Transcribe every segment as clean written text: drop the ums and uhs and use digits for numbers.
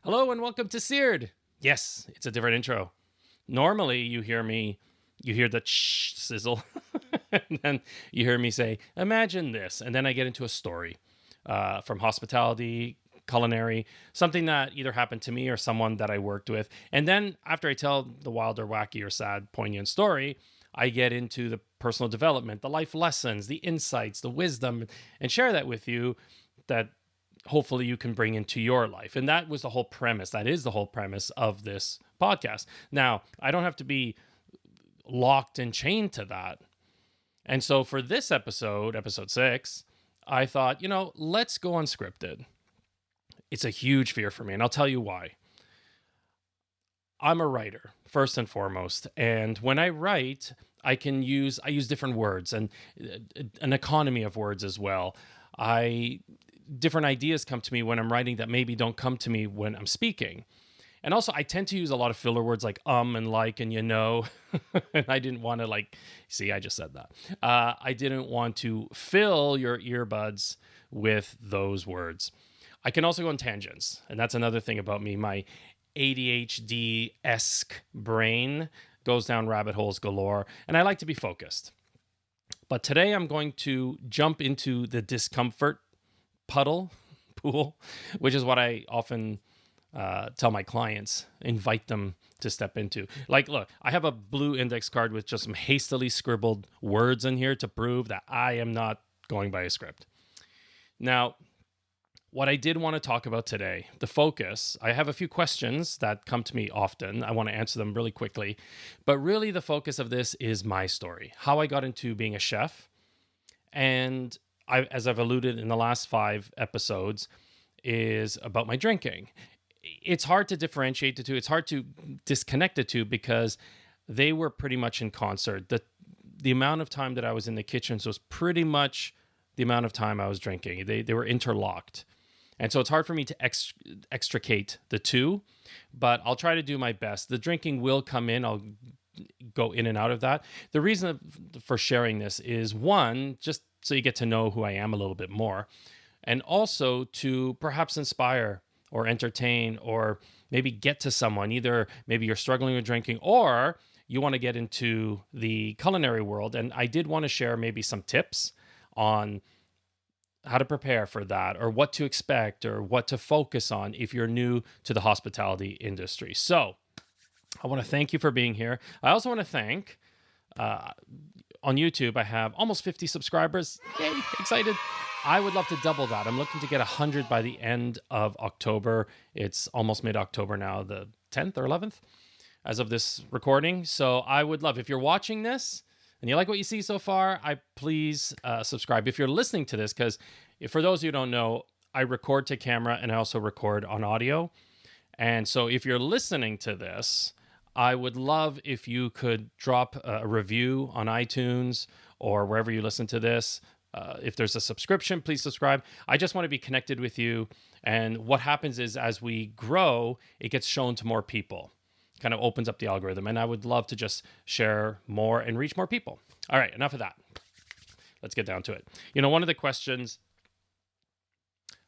Hello and welcome to Seared. Yes, it's a different intro. Normally, you hear the sizzle, and then you hear me say, imagine this. And then I get into a story from hospitality, culinary, something that either happened to me or someone that I worked with. And then after I tell the wilder, wacky, or sad, poignant story, I get into the personal development, the life lessons, the insights, the wisdom, and share that with you that hopefully you can bring into your life. And that was the whole premise. That is the whole premise of this podcast. Now, I don't have to be locked and chained to that. And so for this episode 6, I thought, let's go unscripted. It's a huge fear for me, and I'll tell you why. I'm a writer, first and foremost. And when I write, I use different words and an economy of words as well. Different ideas come to me when I'm writing that maybe don't come to me when I'm speaking. And also, I tend to use a lot of filler words like and like and and I didn't want to see, I just said that. I didn't want to fill your earbuds with those words. I can also go on tangents. And that's another thing about me. My ADHD-esque brain goes down rabbit holes galore. And I like to be focused. But today I'm going to jump into the discomfort pool, which is what I often tell my clients, invite them to step into. Look, I have a blue index card with just some hastily scribbled words in here to prove that I am not going by a script. Now, what I did want to talk about today, the focus, I have a few questions that come to me often. I want to answer them really quickly. But really the focus of this is my story, how I got into being a chef. And as I've alluded in the last 5 episodes, is about my drinking. It's hard to differentiate the two. It's hard to disconnect the two because they were pretty much in concert. The amount of time that I was in the kitchens was pretty much the amount of time I was drinking. They were interlocked. And so it's hard for me to extricate the two, but I'll try to do my best. The drinking will come in. I'll go in and out of that. The reason for sharing this is, one, just so you get to know who I am a little bit more, and also to perhaps inspire or entertain or maybe get to someone. Either maybe you're struggling with drinking or you want to get into the culinary world. And I did want to share maybe some tips on how to prepare for that or what to expect or what to focus on if you're new to the hospitality industry. So I want to thank you for being here. I also want to thank, on YouTube, I have almost 50 subscribers. Yay, excited. I would love to double that. I'm looking to get 100 by the end of October. It's almost mid-October now, the 10th or 11th as of this recording. So I would love, if you're watching this and you like what you see so far, please subscribe. If you're listening to this, because for those of you who don't know, I record to camera and I also record on audio. And so if you're listening to this, I would love if you could drop a review on iTunes or wherever you listen to this. If there's a subscription, please subscribe. I just want to be connected with you. And what happens is as we grow, it gets shown to more people. Kind of opens up the algorithm. And I would love to just share more and reach more people. All right, enough of that. Let's get down to it. One of the questions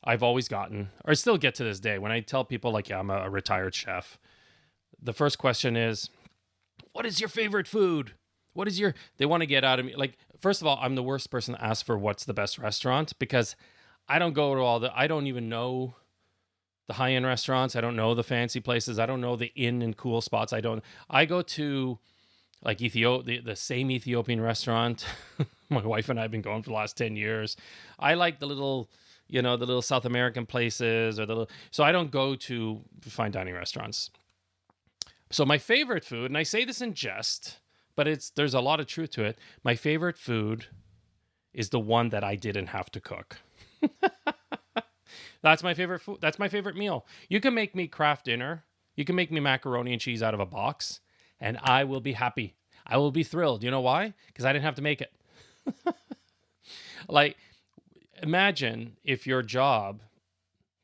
I've always gotten, or I still get to this day, when I tell people I'm a retired chef, the first question is, what is your favorite food? They want to get out of me. First of all, I'm the worst person to ask for what's the best restaurant because I don't go to I don't even know the high-end restaurants. I don't know the fancy places. I don't know the in and cool spots. I go to the same Ethiopian restaurant. My wife and I have been going for the last 10 years. I like the little, the little South American places so I don't go to fine dining restaurants. So my favorite food, and I say this in jest, but there's a lot of truth to it. My favorite food is the one that I didn't have to cook. That's my favorite food. That's my favorite meal. You can make me Kraft dinner. You can make me macaroni and cheese out of a box, and I will be happy. I will be thrilled. You know why? Because I didn't have to make it. Imagine if your job,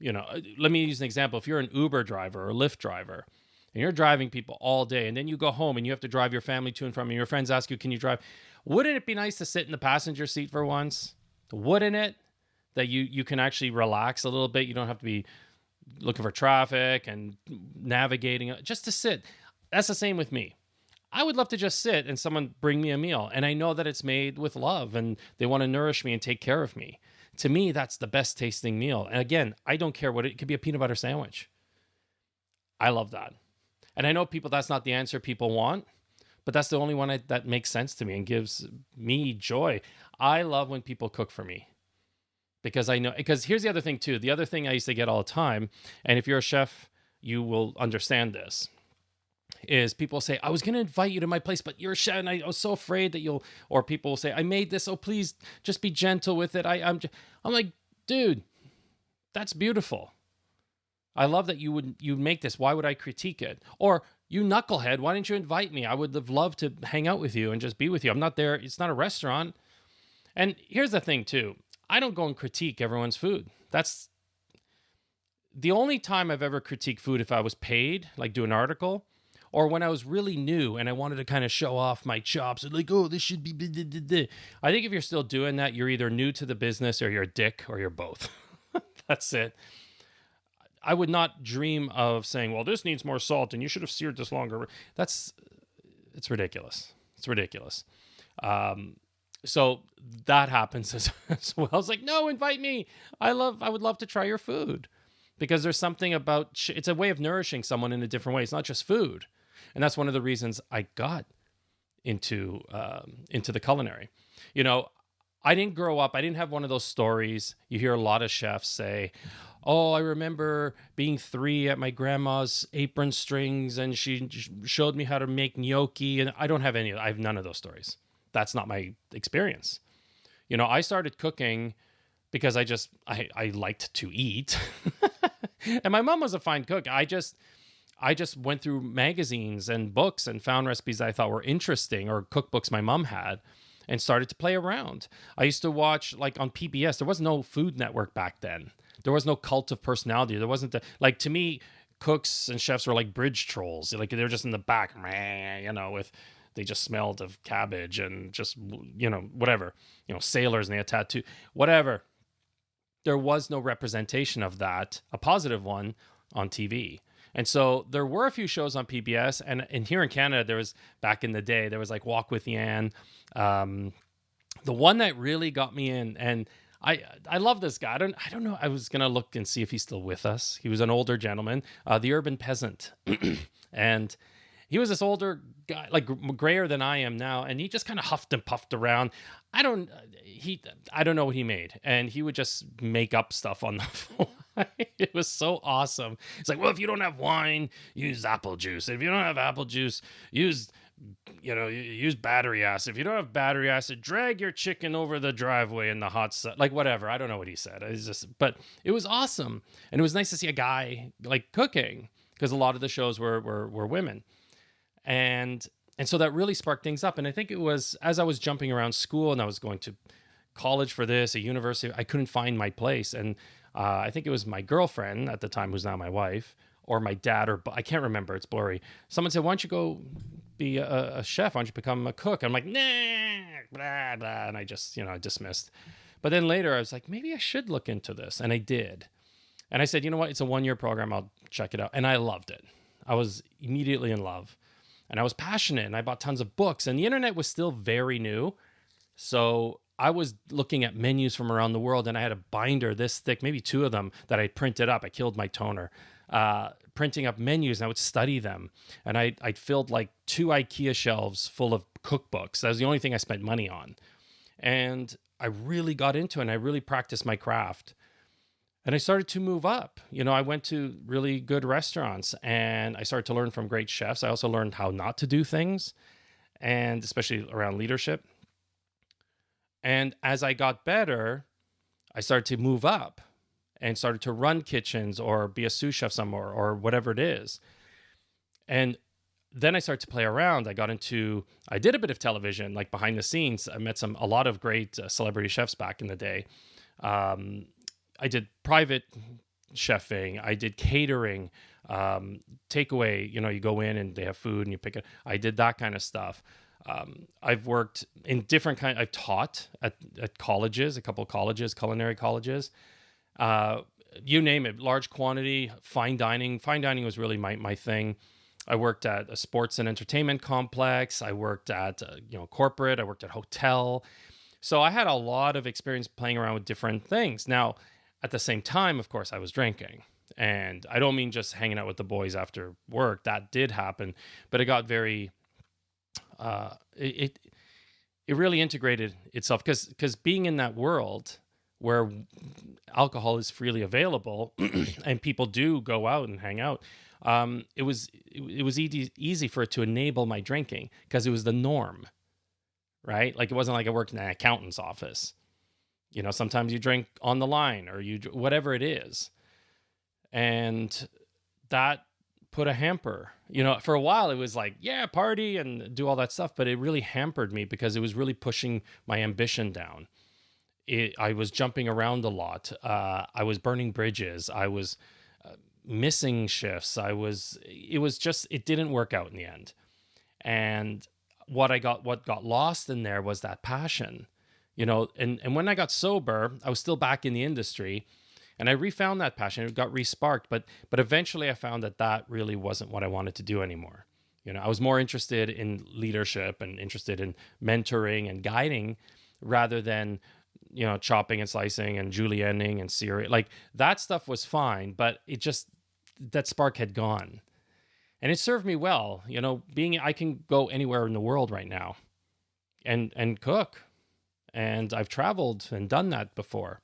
let me use an example. If you're an Uber driver or Lyft driver, and you're driving people all day, and then you go home and you have to drive your family to and from, and your friends ask you, can you drive? Wouldn't it be nice to sit in the passenger seat for once? Wouldn't it? That you can actually relax a little bit. You don't have to be looking for traffic and navigating just to sit. That's the same with me. I would love to just sit and someone bring me a meal. And I know that it's made with love and they want to nourish me and take care of me. To me, that's the best tasting meal. And again, I don't care what it could be, a peanut butter sandwich. I love that. And I know people, that's not the answer people want, but that's the only one that makes sense to me and gives me joy. I love when people cook for me because I know, because here's the other thing too. The other thing I used to get all the time, and if you're a chef, you will understand this, is people say, I was going to invite you to my place, but you're a chef and I was so afraid that you'll, or people will say, I made this. Oh, please just be gentle with it. I'm like, dude, that's beautiful. I love that you make this. Why would I critique it? Or you knucklehead, why didn't you invite me? I would have loved to hang out with you and just be with you. I'm not there. It's not a restaurant. And here's the thing too. I don't go and critique everyone's food. That's the only time I've ever critiqued food if I was paid, like do an article, or when I was really new and I wanted to kind of show off my chops, like, oh, this should be. I think if you're still doing that, you're either new to the business or you're a dick or you're both. That's it. I would not dream of saying, well, this needs more salt and you should have seared this longer. It's ridiculous. It's ridiculous. So that happens as well. I was like, no, invite me. I would love to try your food because there's something about, it's a way of nourishing someone in a different way. It's not just food. And that's one of the reasons I got into the culinary. You know, I didn't grow up. I didn't have one of those stories. You hear a lot of chefs say, oh, I remember being 3 at my grandma's apron strings and she showed me how to make gnocchi. And I don't have any, I have none of those stories. That's not my experience. You know, I started cooking because I liked to eat. And my mom was a fine cook. I just went through magazines and books and found recipes I thought were interesting or cookbooks my mom had and started to play around. I used to watch like on PBS. There was no Food Network back then. There was no cult of personality. There wasn't like to me, cooks and chefs were like bridge trolls. Like they're just in the back, you know, they just smelled of cabbage and just, you know, whatever, you know, sailors and they had tattoo, whatever. There was no representation of that, a positive one on TV. And so there were a few shows on PBS and here in Canada, there was back in the day, there was like Walk with Yan. The one that really got me in, and I love this guy. I don't know. I was going to look and see if he's still with us. He was an older gentleman, the urban peasant. And he was this older guy, like grayer than I am now. And he just kind of huffed and puffed around. I don't know what he made. And he would just make up stuff on the fly. It was so awesome. It's like, well, if you don't have wine, use apple juice. If you don't have apple juice, use battery acid. If you don't have battery acid, drag your chicken over the driveway in the hot sun. Like whatever. I don't know what he said. But it was awesome. And it was nice to see a guy like cooking because a lot of the shows were women. And so that really sparked things up. And I think it was as I was jumping around school and I was going to college for this, a university, I couldn't find my place. And I think it was my girlfriend at the time, who's now my wife, or my dad, or I can't remember. It's blurry. Someone said, why don't you go be a chef? Why don't you become a cook? I'm like, nah, blah, blah. And I just, dismissed. But then later I was like, maybe I should look into this. And I did. And I said, you know what? It's a 1-year program. I'll check it out. And I loved it. I was immediately in love. And I was passionate. And I bought tons of books. And the internet was still very new. So I was looking at menus from around the world. And I had a binder this thick, maybe 2 of them, that I printed up. I killed my toner. Printing up menus, and I would study them. And I'd filled like 2 IKEA shelves full of cookbooks. That was the only thing I spent money on. And I really got into it, and I really practiced my craft. And I started to move up. I went to really good restaurants, and I started to learn from great chefs. I also learned how not to do things, and especially around leadership. And as I got better, I started to move up and started to run kitchens or be a sous chef somewhere or whatever it is. And then I started to play around. I did a bit of television, like behind the scenes. I met a lot of great celebrity chefs back in the day. I did private chefing. I did catering, takeaway. You go in and they have food and you pick it. I did that kind of stuff. I've worked in I've taught at colleges, a couple of colleges, culinary colleges. you name it, large quantity, fine dining. Fine dining was really my thing. I worked at a sports and entertainment complex. I worked at corporate. I worked at hotel. So I had a lot of experience playing around with different things. Now, at the same time, of course, I was drinking. And I don't mean just hanging out with the boys after work. That did happen, but it got very it it really integrated itself because being in that world where alcohol is freely available and people do go out and hang out, it was easy for it to enable my drinking because it was the norm, right? Like it wasn't like I worked in an accountant's office. Sometimes you drink on the line or whatever it is, and that put a hamper. For a while it was like, yeah, party and do all that stuff, but it really hampered me because it was really pushing my ambition down. I was jumping around a lot. I was burning bridges. I was missing shifts. It didn't work out in the end. And what got lost in there was that passion, and when I got sober, I was still back in the industry. And I refound that passion. It got resparked, but eventually I found that really wasn't what I wanted to do anymore. I was more interested in leadership and interested in mentoring and guiding rather than, chopping and slicing and julienning and searing. Like that stuff was fine, but that spark had gone. And it served me well, I can go anywhere in the world right now and cook. And I've traveled and done that before.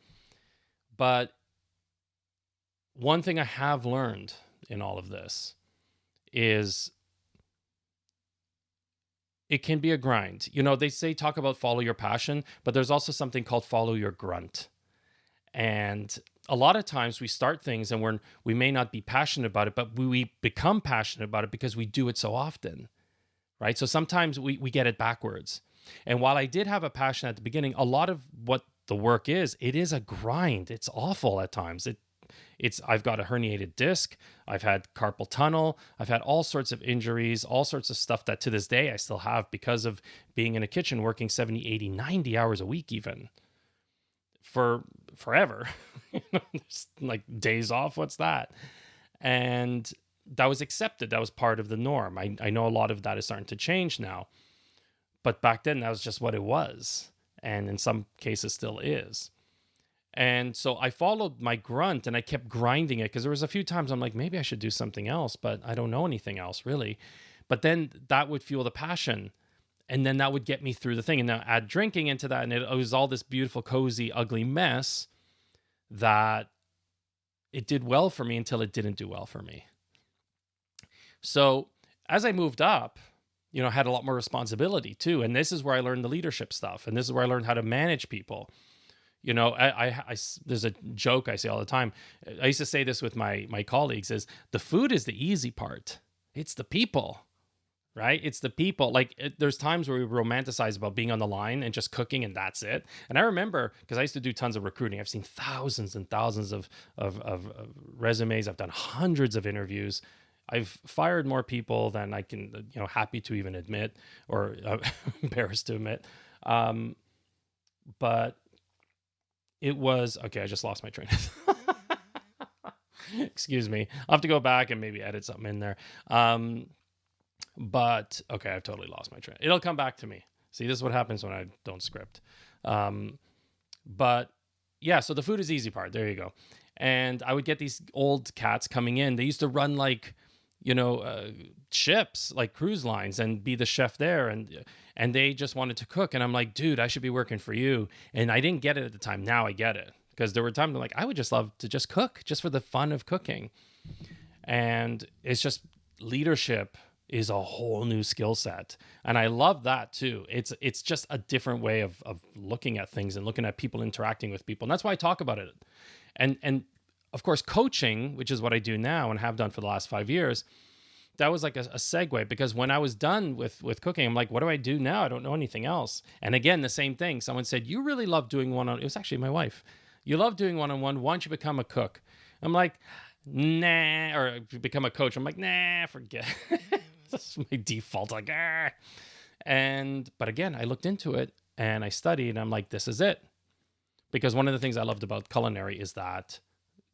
But one thing I have learned in all of this is it can be a grind. They say talk about follow your passion, but there's also something called follow your grunt. And a lot of times we start things and we may not be passionate about it, but we become passionate about it because we do it so often, right? So sometimes we get it backwards. And while I did have a passion at the beginning, a lot of what the work it is a grind. It's awful at times. I've got a herniated disc. I've had carpal tunnel. I've had all sorts of injuries, all sorts of stuff that to this day I still have because of being in a kitchen working 70, 80, 90 hours a week even for forever. There's like days off. What's that? And that was accepted. That was part of the norm. I know a lot of that is starting to change now. But back then, that was just what it was. And in some cases still is. And so I followed my grunt and I kept grinding it because there was a few times I'm like, maybe I should do something else, but I don't know anything else really. But then that would fuel the passion. And then that would get me through the thing. And now add drinking into that. And it was all this beautiful, cozy, ugly mess that it did well for me until it didn't do well for me. So as I moved up, I had a lot more responsibility too. And this is where I learned the leadership stuff. And this is where I learned how to manage people. There's a joke I say all the time. I used to say this with my colleagues is the food is the easy part. It's the people, right? It's the people. There's times where we romanticize about being on the line and just cooking and that's it. And I remember, because I used to do tons of recruiting, I've seen thousands and thousands of resumes. I've done hundreds of interviews. I've fired more people than I can, happy to even admit or embarrassed to admit. But it was, okay, I just lost my train of thought. Excuse me. I'll have to go back and maybe edit something in there. But, okay, I've totally lost my train. It'll come back to me. See, this is what happens when I don't script. But, yeah, so the food is the easy part. There you go. And I would get these old cats coming in. They used to run ships, like cruise lines, and be the chef there. And they just wanted to cook. And I'm like, dude, I should be working for you. And I didn't get it at the time. Now I get it. Because there were times I'm like, I would just love to just cook just for the fun of cooking. And it's just leadership is a whole new skill set. And I love that too. It's just a different way of looking at things and looking at people, interacting with people. And that's why I talk about it. And of course, coaching, which is what I do now and have done for the last 5 years, that was like a segue, because when I was done with cooking, I'm like, what do I do now? I don't know anything else. And again, the same thing. Someone said, you really love doing it was actually my wife. You love doing one-on-one. Why don't you become a cook? I'm like, nah, or become a coach. I'm like, nah, forget. That's my default. Like, ah. But again, I looked into it and I studied and I'm like, this is it. Because one of the things I loved about culinary is that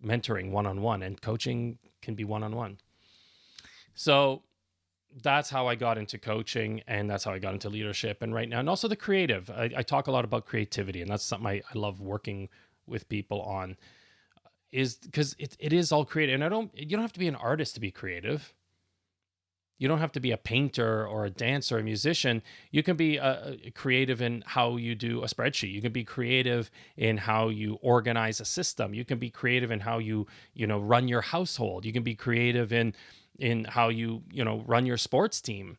mentoring one-on-one, and coaching can be one-on-one. So that's how I got into coaching, and that's how I got into leadership. And right now, and also the creative, I talk a lot about creativity, and that's something I love working with people on, is because it is all creative. And you don't have to be an artist to be creative. You don't have to be a painter or a dancer or a musician. You can be creative in how you do a spreadsheet. You can be creative in how you organize a system. You can be creative in how you run your household. You can be creative in how you run your sports team.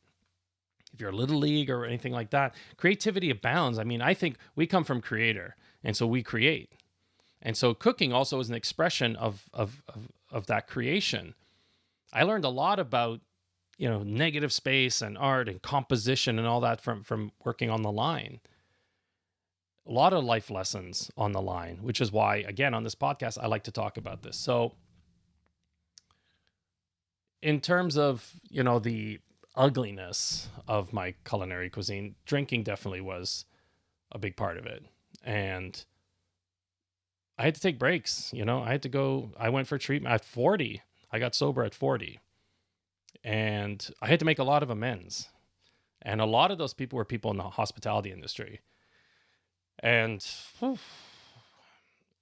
If you're a little league or anything like that, creativity abounds. I mean, I think we come from creator, and so we create. And so cooking also is an expression of that creation. I learned a lot about negative space and art and composition and all that from working on the line. A lot of life lessons on the line, which is why, again, on this podcast, I like to talk about this. So in terms of, the ugliness of my culinary cuisine, drinking definitely was a big part of it. And I had to take breaks, I went for treatment at 40. I got sober at 40. And I had to make a lot of amends. And a lot of those people were people in the hospitality industry. And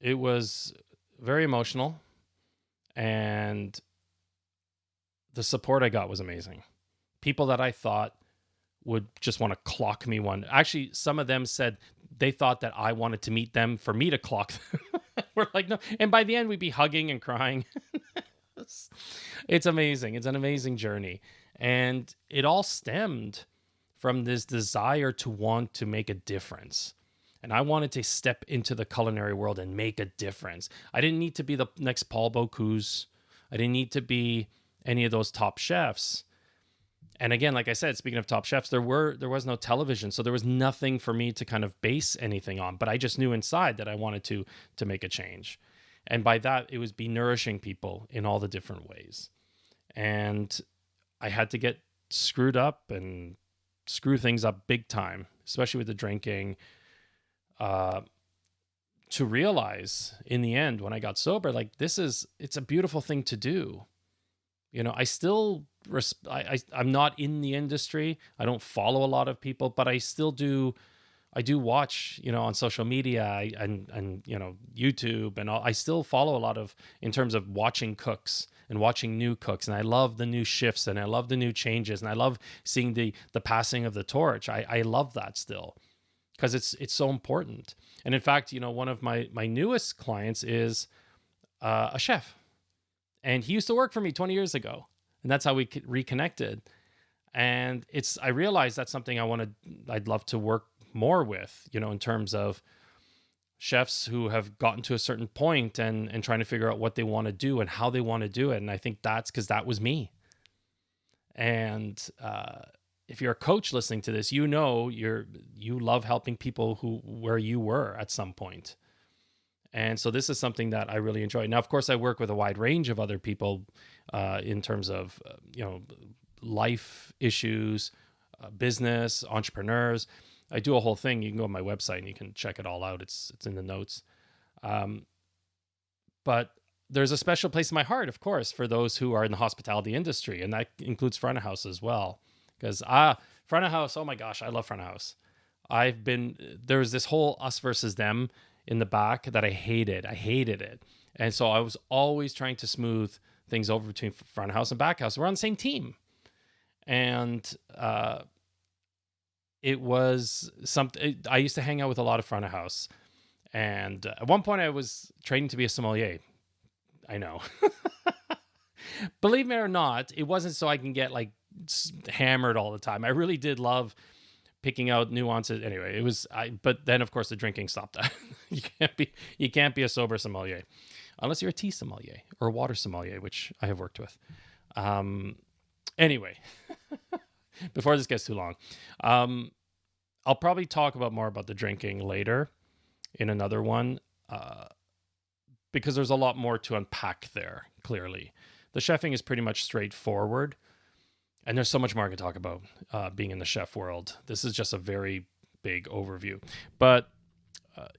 it was very emotional. And the support I got was amazing. People that I thought would just want to clock me one. Actually, some of them said they thought that I wanted to meet them for me to clock them. We're like, no. And by the end, we'd be hugging and crying. It's amazing. It's an amazing journey. And it all stemmed from this desire to want to make a difference. And I wanted to step into the culinary world and make a difference. I didn't need to be the next Paul Bocuse. I didn't need to be any of those top chefs. And again, like I said, speaking of top chefs, there was no television. So there was nothing for me to kind of base anything on. But I just knew inside that I wanted to make a change. And by that, it was be nourishing people in all the different ways. And I had to get screwed up and screw things up big time, especially with the drinking, to realize in the end, when I got sober, like it's a beautiful thing to do. I still, I'm not in the industry. I don't follow a lot of people, but I still do. I do watch, on social media and YouTube and all. I still follow a lot of, in terms of watching cooks and watching new cooks. And I love the new shifts and I love the new changes. And I love seeing the passing of the torch. I love that still because it's so important. And in fact, one of my newest clients is a chef, and he used to work for me 20 years ago. And that's how we reconnected. And I realized that's something I'd love to work more with, in terms of chefs who have gotten to a certain point and trying to figure out what they want to do and how they want to do it. And I think that's because that was me. And if you're a coach listening to this, you love helping people where you were at some point. And so this is something that I really enjoy. Now, of course, I work with a wide range of other people in terms of, life issues, business, entrepreneurs. I do a whole thing. You can go on my website and you can check it all out. It's in the notes. But there's a special place in my heart, of course, for those who are in the hospitality industry. And that includes front of house as well. Because front of house, oh my gosh, I love front of house. There was this whole us versus them in the back that I hated. I hated it. And so I was always trying to smooth things over between front of house and back house. We're on the same team. And it was something. I used to hang out with a lot of front of house. And at one point I was training to be a sommelier. I know. Believe me or not, it wasn't so I can get like hammered all the time. I really did love picking out nuances. Anyway, but then of course the drinking stopped that. You can't be a sober sommelier unless you're a tea sommelier or a water sommelier, which I have worked with. Anyway, before this gets too long, I'll probably talk more about the drinking later in another one, because there's a lot more to unpack there. Clearly, the chefing is pretty much straightforward. And there's so much more I can talk about being in the chef world. This is just a very big overview. But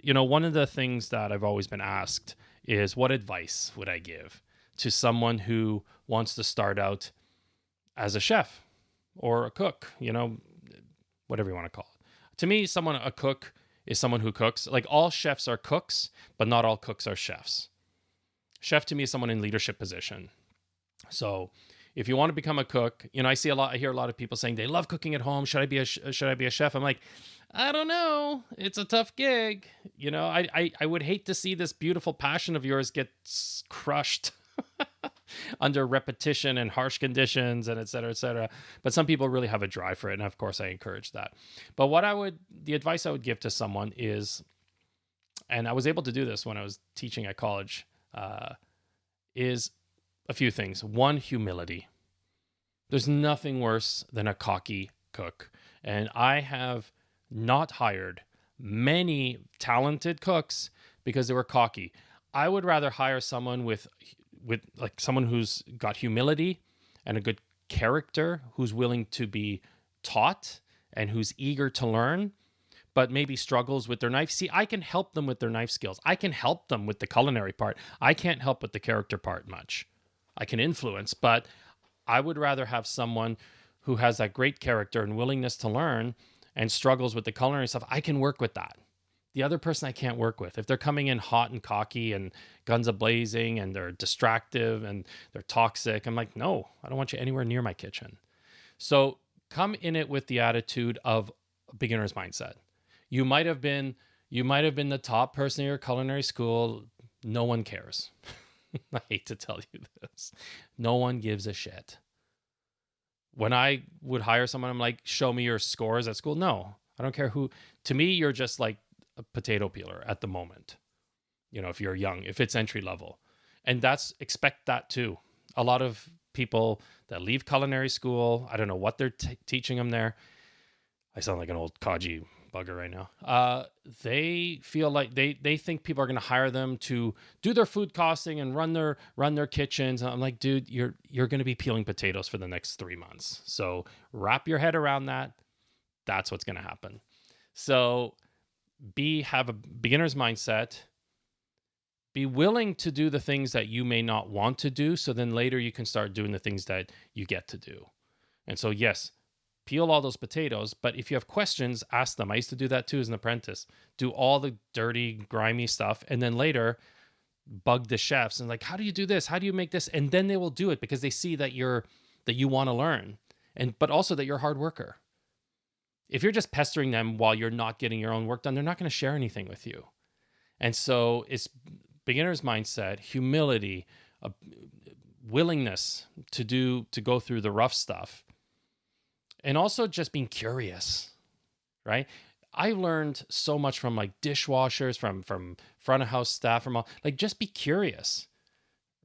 one of the things that I've always been asked is, what advice would I give to someone who wants to start out as a chef or a cook, whatever you want to call it. To me, a cook is someone who cooks. Like, all chefs are cooks, but not all cooks are chefs. Chef to me is someone in leadership position. So if you want to become a cook, I hear a lot of people saying they love cooking at home. Should I be a chef? I'm like, I don't know. It's a tough gig. I would hate to see this beautiful passion of yours get crushed under repetition and harsh conditions and et cetera, et cetera. But some people really have a drive for it. And of course I encourage that. But the advice I would give to someone is, and I was able to do this when I was teaching at college, is a few things. One, humility. There's nothing worse than a cocky cook. And I have not hired many talented cooks because they were cocky. I would rather hire someone with someone who's got humility and a good character, who's willing to be taught and who's eager to learn, but maybe struggles with their knife. See, I can help them with their knife skills. I can help them with the culinary part. I can't help with the character part much. I can influence, but I would rather have someone who has that great character and willingness to learn and struggles with the culinary stuff. I can work with that. The other person I can't work with. If they're coming in hot and cocky and guns a-blazing and they're distractive and they're toxic, I'm like, no, I don't want you anywhere near my kitchen. So come in it with the attitude of a beginner's mindset. You might have been the top person in your culinary school. No one cares. I hate to tell you this. No one gives a shit. When I would hire someone, I'm like, show me your scores at school. No, I don't care who. To me, you're just like a potato peeler at the moment. If you're young, if it's entry level. And expect that too. A lot of people that leave culinary school, I don't know what they're teaching them there. I sound like an old codgy bugger right now. They feel like they think people are going to hire them to do their food costing and run their kitchens. And I'm like, dude, you're going to be peeling potatoes for the next 3 months. So wrap your head around that. That's what's going to happen. So have a beginner's mindset. Be willing to do the things that you may not want to do. So then later you can start doing the things that you get to do. And so, yes, peel all those potatoes, but if you have questions, ask them. I used to do that too as an apprentice. Do all the dirty, grimy stuff, and then later bug the chefs and like, how do you do this? How do you make this? And then they will do it because they see that you want to learn, but also that you're a hard worker. If you're just pestering them while you're not getting your own work done, they're not going to share anything with you. And so it's beginner's mindset, humility, a willingness to go through the rough stuff. And also just being curious, right? I learned so much from like dishwashers, from front of house staff, from all, like, just be curious,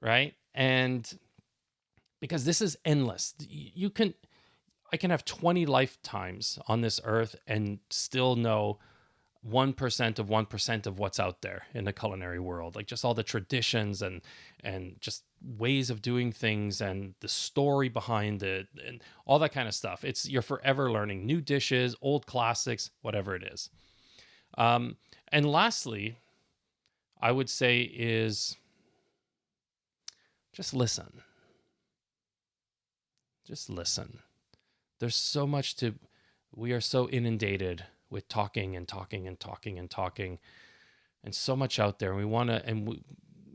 right? And because this is endless. I can have 20 lifetimes on this earth and still know 1% of 1% of what's out there in the culinary world, like just all the traditions and just ways of doing things and the story behind it and all that kind of stuff. You're forever learning new dishes, old classics, whatever it is. And lastly, I would say is just listen. Just listen. There's so much we are so inundated with talking and talking and talking and talking, and so much out there. And we want to, and we,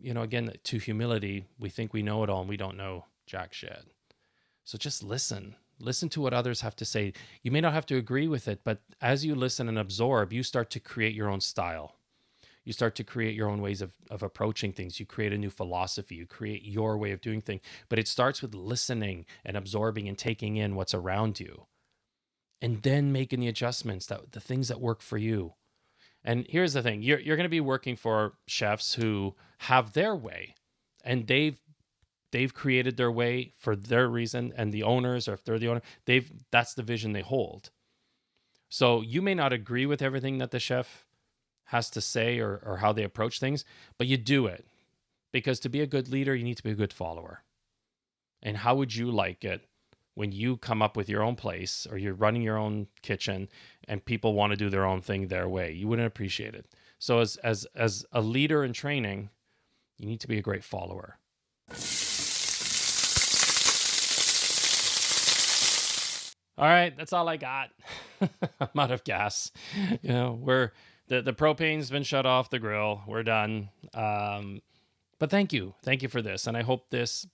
again, to humility, we think we know it all and we don't know jack shit. So just listen to what others have to say. You may not have to agree with it, but as you listen and absorb, you start to create your own style. You start to create your own ways of approaching things. You create a new philosophy. You create your way of doing things. But it starts with listening and absorbing and taking in what's around you. And then making the adjustments, the things that work for you. And here's the thing. You're going to be working for chefs who have their way. And they've created their way for their reason. And the owners, or if they're the owner, that's the vision they hold. So you may not agree with everything that the chef has to say or how they approach things, but you do it. Because to be a good leader, you need to be a good follower. And how would you like it when you come up with your own place or you're running your own kitchen and people want to do their own thing their way? You wouldn't appreciate it. So as a leader in training, you need to be a great follower. All right, that's all I got. I'm out of gas. We're the propane's been shut off the grill. We're done. But thank you for this, and I hope this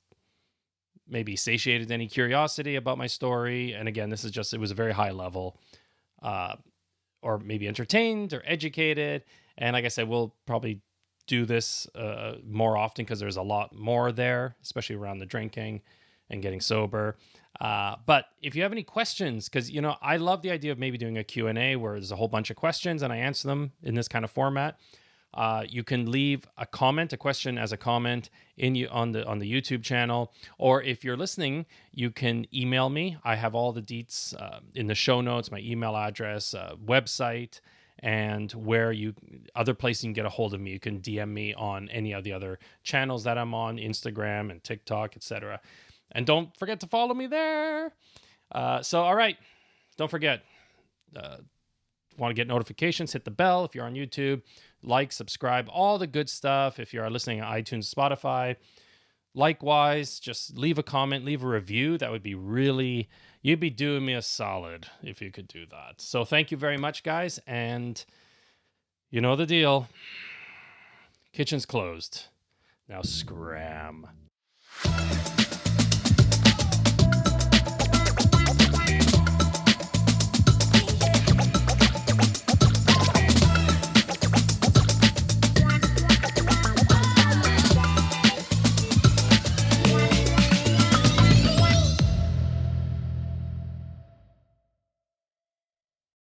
maybe satiated any curiosity about my story. And again, it was a very high level, or maybe entertained or educated. And like I said, we'll probably do this more often because there's a lot more there, especially around the drinking and getting sober. But if you have any questions, because I love the idea of maybe doing a Q&A where there's a whole bunch of questions and I answer them in this kind of format. You can leave a question as a comment on the YouTube channel, or if you're listening, you can email me. I have all the deets in the show notes, my email address, website, and other places you can get a hold of me. You can DM me on any of the other channels that I'm on, Instagram and TikTok, etc. And don't forget to follow me there. All right, don't forget. Want to get notifications, hit the bell if you're on YouTube, like, subscribe, all the good stuff. If you are listening on iTunes, Spotify, likewise, just leave a comment, leave a review. That would be you'd be doing me a solid if you could do that. So thank you very much, guys. And you know the deal. Kitchen's closed. Now scram.